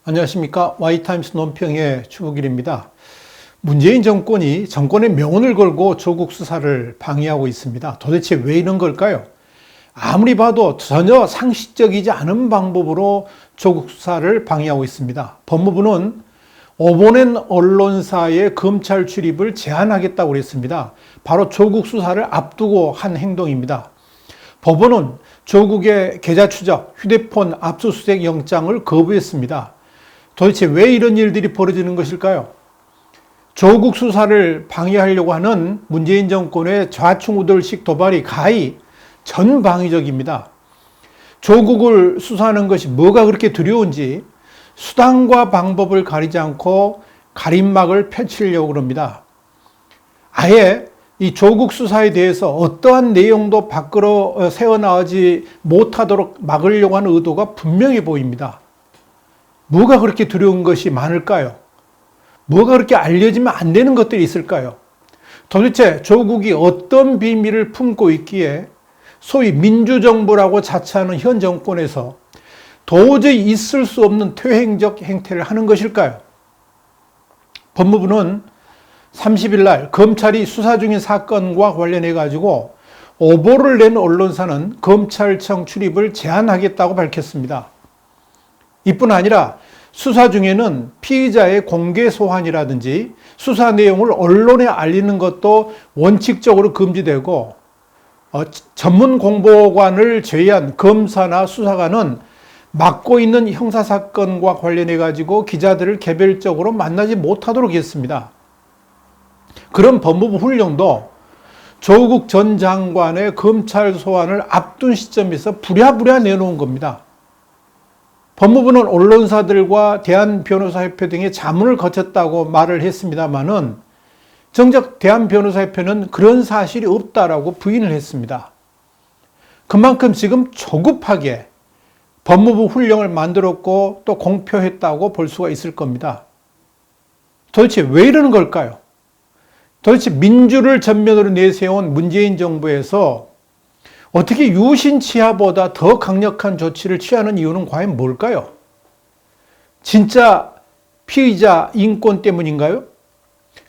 안녕하십니까. Y타임스 논평의 추국일입니다. 문재인 정권이 정권의 명운을 걸고 조국 수사를 방해하고 있습니다. 도대체 왜 이런 걸까요? 아무리 봐도 전혀 상식적이지 않은 방법으로 조국 수사를 방해하고 있습니다. 법무부는 오보낸 언론사의 검찰 출입을 제한하겠다고 했습니다. 바로 조국 수사를 앞두고 한 행동입니다. 법원은 조국의 계좌 추적, 휴대폰 압수수색 영장을 거부했습니다. 도대체 왜 이런 일들이 벌어지는 것일까요? 조국 수사를 방해하려고 하는 문재인 정권의 좌충우돌식 도발이 가히 전방위적입니다. 조국을 수사하는 것이 뭐가 그렇게 두려운지 수단과 방법을 가리지 않고 가림막을 펼치려고 합니다. 아예 이 조국 수사에 대해서 어떠한 내용도 밖으로 새어나오지 못하도록 막으려고 하는 의도가 분명해 보입니다. 뭐가 그렇게 두려운 것이 많을까요? 뭐가 그렇게 알려지면 안 되는 것들이 있을까요? 도대체 조국이 어떤 비밀을 품고 있기에 소위 민주정부라고 자처하는 현 정권에서 도저히 있을 수 없는 퇴행적 행태를 하는 것일까요? 법무부는 30일 날 검찰이 수사 중인 사건과 관련해 가지고 오보를 낸 언론사는 검찰청 출입을 제한하겠다고 밝혔습니다. 이뿐 아니라 수사 중에는 피의자의 공개 소환이라든지 수사 내용을 언론에 알리는 것도 원칙적으로 금지되고 전문 공보관을 제외한 검사나 수사관은 맡고 있는 형사사건과 관련해 가지고 기자들을 개별적으로 만나지 못하도록 했습니다. 그런 법무부 훈령도 조국 전 장관의 검찰 소환을 앞둔 시점에서 부랴부랴 내놓은 겁니다. 법무부는 언론사들과 대한변호사협회 등의 자문을 거쳤다고 말을 했습니다마는 정작 대한변호사협회는 그런 사실이 없다라고 부인을 했습니다. 그만큼 지금 조급하게 법무부 훈령을 만들었고 또 공표했다고 볼 수가 있을 겁니다. 도대체 왜 이러는 걸까요? 도대체 민주를 전면으로 내세운 문재인 정부에서 어떻게 유신치하보다 더 강력한 조치를 취하는 이유는 과연 뭘까요? 진짜 피의자 인권 때문인가요?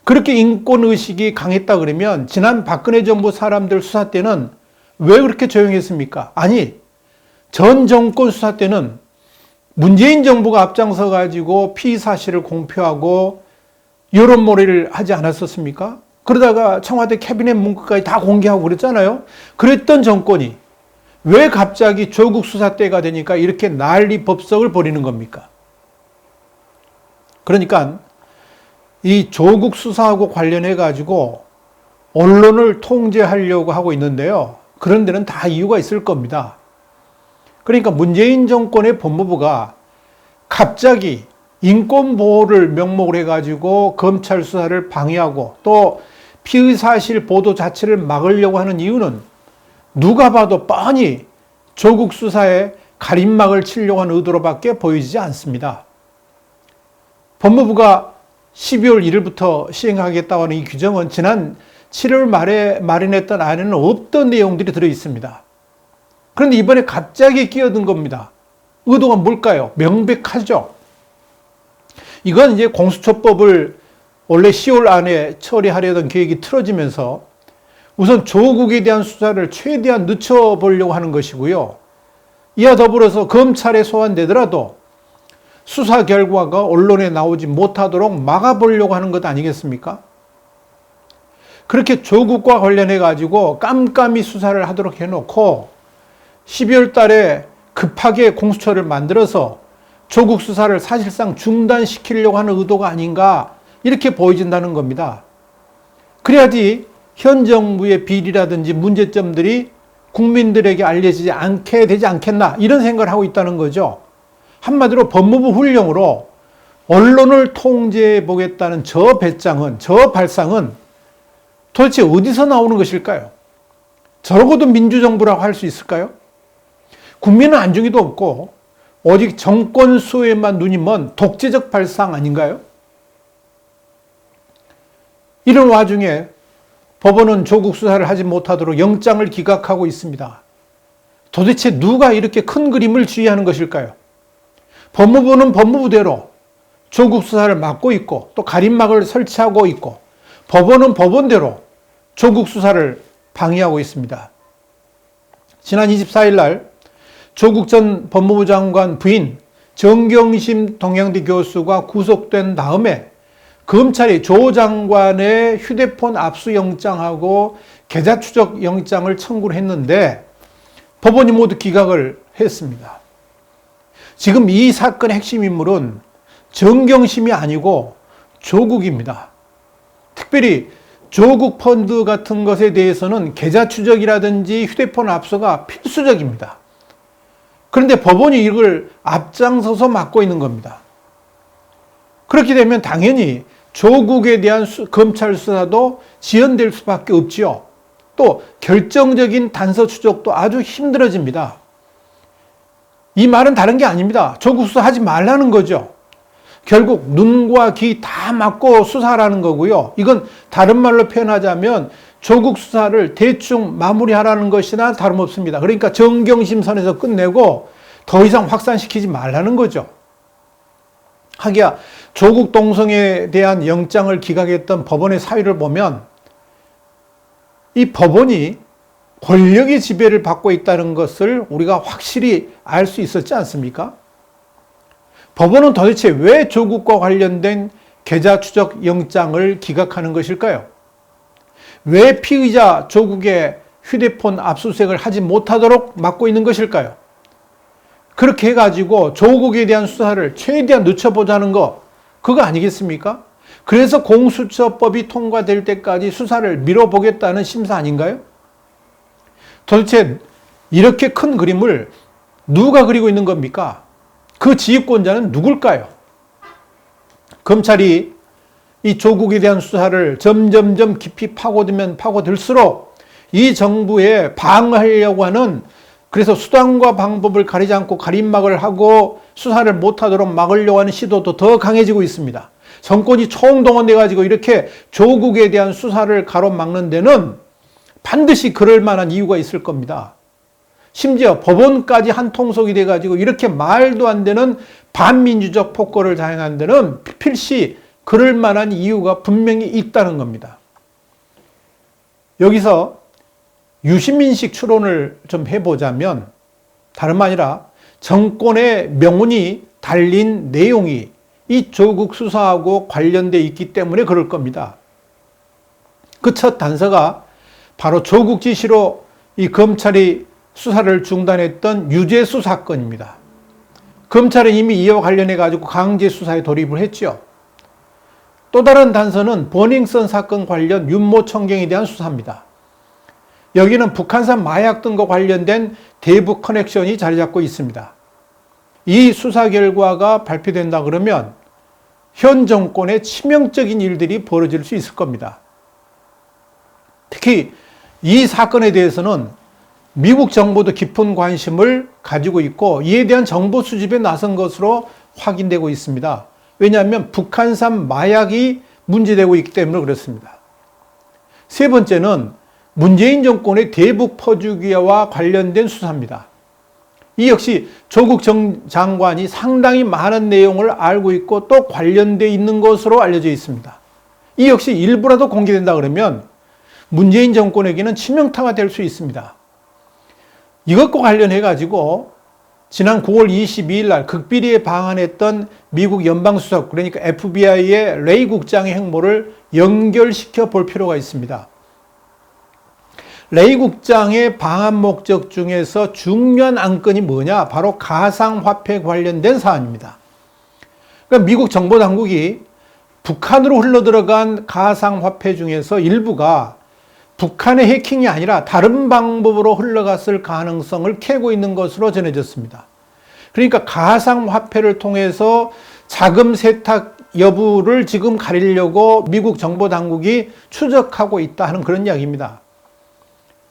그렇게 인권의식이 강했다 그러면 지난 박근혜 정부 사람들 수사 때는 왜 그렇게 조용했습니까? 아니, 전 정권 수사 때는 문재인 정부가 앞장서 가지고 피의 사실을 공표하고 여론몰이를 하지 않았었습니까? 그러다가 청와대 캐비넷 문건까지 다 공개하고 그랬잖아요. 그랬던 정권이 왜 갑자기 조국 수사 때가 되니까 이렇게 난리 법석을 벌이는 겁니까? 그러니까 이 조국 수사하고 관련해 가지고 언론을 통제하려고 하고 있는데요. 그런 데는 다 이유가 있을 겁니다. 그러니까 문재인 정권의 법무부가 갑자기 인권보호를 명목으로 해가지고 검찰 수사를 방해하고 또 피의사실 보도 자체를 막으려고 하는 이유는 누가 봐도 뻔히 조국 수사에 가림막을 치려고 하는 의도로밖에 보이지 않습니다. 법무부가 12월 1일부터 시행하겠다고 하는 이 규정은 지난 7월 말에 마련했던 안에는 없던 내용들이 들어 있습니다. 그런데 이번에 갑자기 끼어든 겁니다. 의도가 뭘까요? 명백하죠. 이건 이제 공수처법을 원래 10월 안에 처리하려던 계획이 틀어지면서 우선 조국에 대한 수사를 최대한 늦춰보려고 하는 것이고요. 이와 더불어서 검찰에 소환되더라도 수사 결과가 언론에 나오지 못하도록 막아보려고 하는 것 아니겠습니까? 그렇게 조국과 관련해 가지고 깜깜이 수사를 하도록 해놓고 12월 달에 급하게 공수처를 만들어서 조국 수사를 사실상 중단시키려고 하는 의도가 아닌가 이렇게 보여진다는 겁니다. 그래야지 현 정부의 비리라든지 문제점들이 국민들에게 알려지지 않게 되지 않겠나 이런 생각을 하고 있다는 거죠. 한마디로 법무부 훈령으로 언론을 통제해 보겠다는 저 배짱은, 저 발상은 도대체 어디서 나오는 것일까요? 저러고도 민주정부라고 할 수 있을까요? 국민은 안중에도 없고 오직 정권 수호에만 눈이 먼 독재적 발상 아닌가요? 이런 와중에 법원은 조국 수사를 하지 못하도록 영장을 기각하고 있습니다. 도대체 누가 이렇게 큰 그림을 주의하는 것일까요? 법무부는 법무부대로 조국 수사를 맡고 있고 또 가림막을 설치하고 있고 법원은 법원대로 조국 수사를 방해하고 있습니다. 지난 24일 날 조국 전 법무부 장관 부인 정경심 동양대 교수가 구속된 다음에 검찰이 조 장관의 휴대폰 압수영장하고 계좌 추적 영장을 청구를 했는데 법원이 모두 기각을 했습니다. 지금 이 사건의 핵심 인물은 정경심이 아니고 조국입니다. 특별히 조국 펀드 같은 것에 대해서는 계좌 추적이라든지 휴대폰 압수가 필수적입니다. 그런데 법원이 이걸 앞장서서 맡고 있는 겁니다. 그렇게 되면 당연히 조국에 대한 검찰 수사도 지연될 수밖에 없지요. 또 결정적인 단서 추적도 아주 힘들어집니다. 이 말은 다른 게 아닙니다. 조국 수사하지 말라는 거죠. 결국 눈과 귀 다 막고 수사하라는 거고요. 이건 다른 말로 표현하자면 조국 수사를 대충 마무리하라는 것이나 다름없습니다. 그러니까 정경심 선에서 끝내고 더 이상 확산시키지 말라는 거죠. 하기야 조국 동성에 대한 영장을 기각했던 법원의 사유를 보면 이 법원이 권력의 지배를 받고 있다는 것을 우리가 확실히 알 수 있었지 않습니까? 법원은 도대체 왜 조국과 관련된 계좌 추적 영장을 기각하는 것일까요? 왜 피의자 조국의 휴대폰 압수수색을 하지 못하도록 막고 있는 것일까요? 그렇게 해가지고 조국에 대한 수사를 최대한 늦춰보자는 거, 그거 아니겠습니까? 그래서 공수처법이 통과될 때까지 수사를 미뤄보겠다는 심사 아닌가요? 도대체 이렇게 큰 그림을 누가 그리고 있는 겁니까? 그 지휘권자는 누굴까요? 검찰이 이 조국에 대한 수사를 점점점 깊이 파고들면 파고들수록 이 정부에 방어하려고 하는, 그래서 수단과 방법을 가리지 않고 가림막을 하고 수사를 못하도록 막으려고 하는 시도도 더 강해지고 있습니다. 정권이 총동원돼 가지고 이렇게 조국에 대한 수사를 가로막는 데는 반드시 그럴 만한 이유가 있을 겁니다. 심지어 법원까지 한 통속이 돼 가지고 이렇게 말도 안 되는 반민주적 폭거를 자행한 데는 필시 그럴 만한 이유가 분명히 있다는 겁니다. 여기서 유시민식 추론을 좀 해보자면 다름 아니라 정권의 명운이 달린 내용이 이 조국 수사하고 관련돼 있기 때문에 그럴 겁니다. 그 첫 단서가 바로 조국 지시로 이 검찰이 수사를 중단했던 유죄수 사건입니다. 검찰은 이미 이와 관련해 가지고 강제 수사에 돌입을 했죠. 또 다른 단서는 버닝썬 사건 관련 윤모 총경에 대한 수사입니다. 여기는 북한산 마약 등과 관련된 대북 커넥션이 자리 잡고 있습니다. 이 수사 결과가 발표된다 그러면 현 정권에 치명적인 일들이 벌어질 수 있을 겁니다. 특히 이 사건에 대해서는 미국 정부도 깊은 관심을 가지고 있고 이에 대한 정보 수집에 나선 것으로 확인되고 있습니다. 왜냐하면 북한산 마약이 문제되고 있기 때문에 그렇습니다. 세 번째는 문재인 정권의 대북 퍼주기와 관련된 수사입니다. 이 역시 조국 전 장관이 상당히 많은 내용을 알고 있고 또 관련되어 있는 것으로 알려져 있습니다. 이 역시 일부라도 공개된다 그러면 문재인 정권에게는 치명타가 될 수 있습니다. 이것과 관련해 가지고 지난 9월 22일 날 극비리에 방한했던 미국 연방수석, 그러니까 FBI의 레이 국장의 행보를 연결시켜 볼 필요가 있습니다. 레이 국장의 방한 목적 중에서 중요한 안건이 뭐냐? 바로 가상화폐 관련된 사안입니다. 그러니까 미국 정보당국이 북한으로 흘러들어간 가상화폐 중에서 일부가 북한의 해킹이 아니라 다른 방법으로 흘러갔을 가능성을 캐고 있는 것으로 전해졌습니다. 그러니까 가상화폐를 통해서 자금 세탁 여부를 지금 가리려고 미국 정보당국이 추적하고 있다 하는 그런 이야기입니다.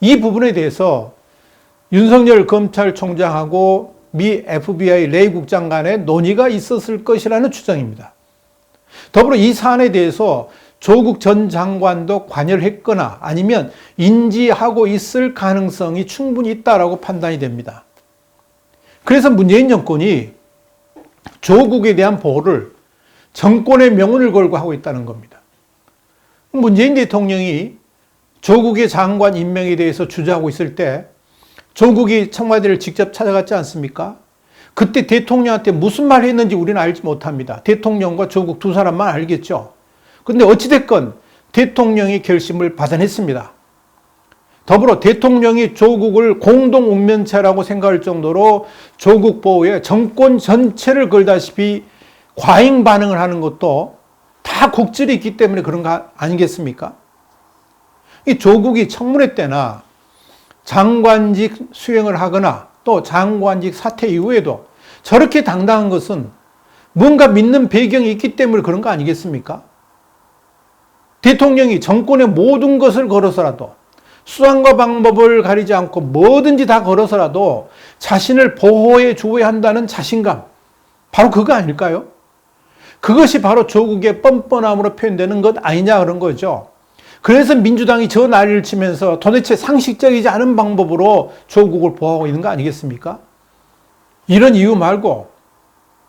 이 부분에 대해서 윤석열 검찰총장하고 미 FBI 레이 국장 간의 논의가 있었을 것이라는 추정입니다. 더불어 이 사안에 대해서 조국 전 장관도 관여를 했거나 아니면 인지하고 있을 가능성이 충분히 있다라고 판단이 됩니다. 그래서 문재인 정권이 조국에 대한 보호를 정권의 명운을 걸고 하고 있다는 겁니다. 문재인 대통령이 조국의 장관 임명에 대해서 주저하고 있을 때 조국이 청와대를 직접 찾아갔지 않습니까? 그때 대통령한테 무슨 말을 했는지 우리는 알지 못합니다. 대통령과 조국 두 사람만 알겠죠. 그런데 어찌됐건 대통령이 결심을 받아냈습니다. 더불어 대통령이 조국을 공동 옥면체라고 생각할 정도로 조국 보호에 정권 전체를 걸다시피 과잉 반응을 하는 것도 다 국질이 있기 때문에 그런 거 아니겠습니까? 이 조국이 청문회 때나 장관직 수행을 하거나 또 장관직 사퇴 이후에도 저렇게 당당한 것은 뭔가 믿는 배경이 있기 때문에 그런 거 아니겠습니까? 대통령이 정권의 모든 것을 걸어서라도 수단과 방법을 가리지 않고 뭐든지 다 걸어서라도 자신을 보호해 주어야 한다는 자신감, 바로 그거 아닐까요? 그것이 바로 조국의 뻔뻔함으로 표현되는 것 아니냐 그런 거죠. 그래서 민주당이 저 난리를 치면서 도대체 상식적이지 않은 방법으로 조국을 보호하고 있는 거 아니겠습니까? 이런 이유 말고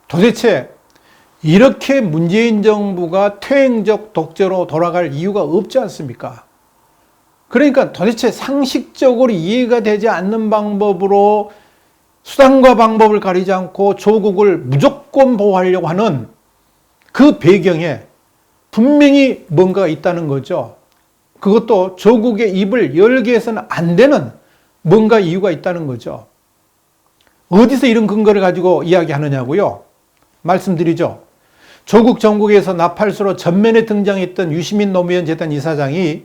도대체 이렇게 문재인 정부가 퇴행적 독재로 돌아갈 이유가 없지 않습니까? 그러니까 도대체 상식적으로 이해가 되지 않는 방법으로 수단과 방법을 가리지 않고 조국을 무조건 보호하려고 하는 그 배경에 분명히 뭔가 있다는 거죠. 그것도 조국의 입을 열게 해서는 안 되는 뭔가 이유가 있다는 거죠. 어디서 이런 근거를 가지고 이야기하느냐고요? 말씀드리죠. 조국 정국에서 나팔수로 전면에 등장했던 유시민 노무현 재단 이사장이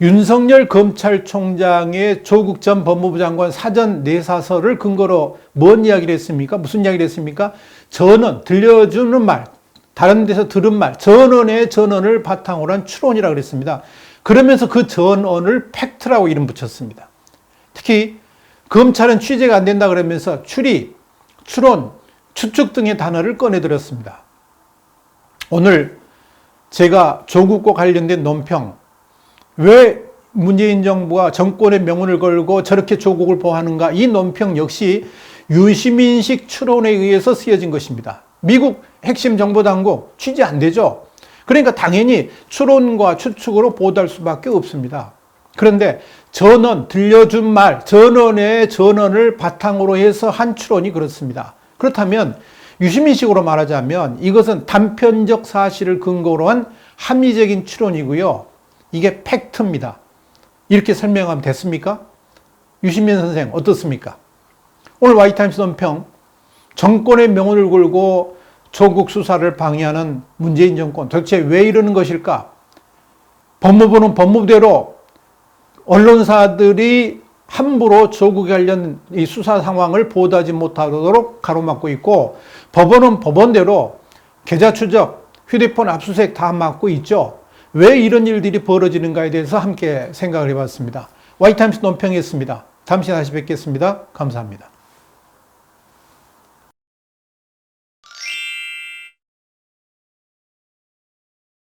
윤석열 검찰총장의 조국 전 법무부 장관 사전 내사서를 근거로 뭔 이야기를 했습니까? 무슨 이야기를 했습니까? 전언, 들려주는 말, 다른 데서 들은 말, 전언의 전언을 바탕으로 한 추론이라고 그랬습니다. 그러면서 그 전언을 팩트라고 이름 붙였습니다. 특히 검찰은 취재가 안 된다 그러면서 추리, 추론, 추측 등의 단어를 꺼내들었습니다. 오늘 제가 조국과 관련된 논평, 왜 문재인 정부가 정권의 명운을 걸고 저렇게 조국을 보호하는가, 이 논평 역시 유시민식 추론에 의해서 쓰여진 것입니다. 미국 핵심 정보당국 취재 안 되죠. 그러니까 당연히 추론과 추측으로 보도할 수밖에 없습니다. 그런데 전언, 들려준 말, 전언의 전언을 바탕으로 해서 한 추론이 그렇습니다. 그렇다면 유시민식으로 말하자면 이것은 단편적 사실을 근거로 한 합리적인 추론이고요. 이게 팩트입니다. 이렇게 설명하면 됐습니까? 유시민 선생 어떻습니까? 오늘 와이타임스 논평, 정권의 명운을 걸고 조국 수사를 방해하는 문재인 정권, 도대체 왜 이러는 것일까? 법무부는 법무대로 언론사들이 함부로 조국에 관련 이 수사 상황을 보도하지 못하도록 가로막고 있고, 법원은 법원대로 계좌 추적, 휴대폰 압수수색 다 막고 있죠. 왜 이런 일들이 벌어지는가에 대해서 함께 생각을 해봤습니다. 와이타임스 논평이었습니다. 다음 시간에 다시 뵙겠습니다. 감사합니다.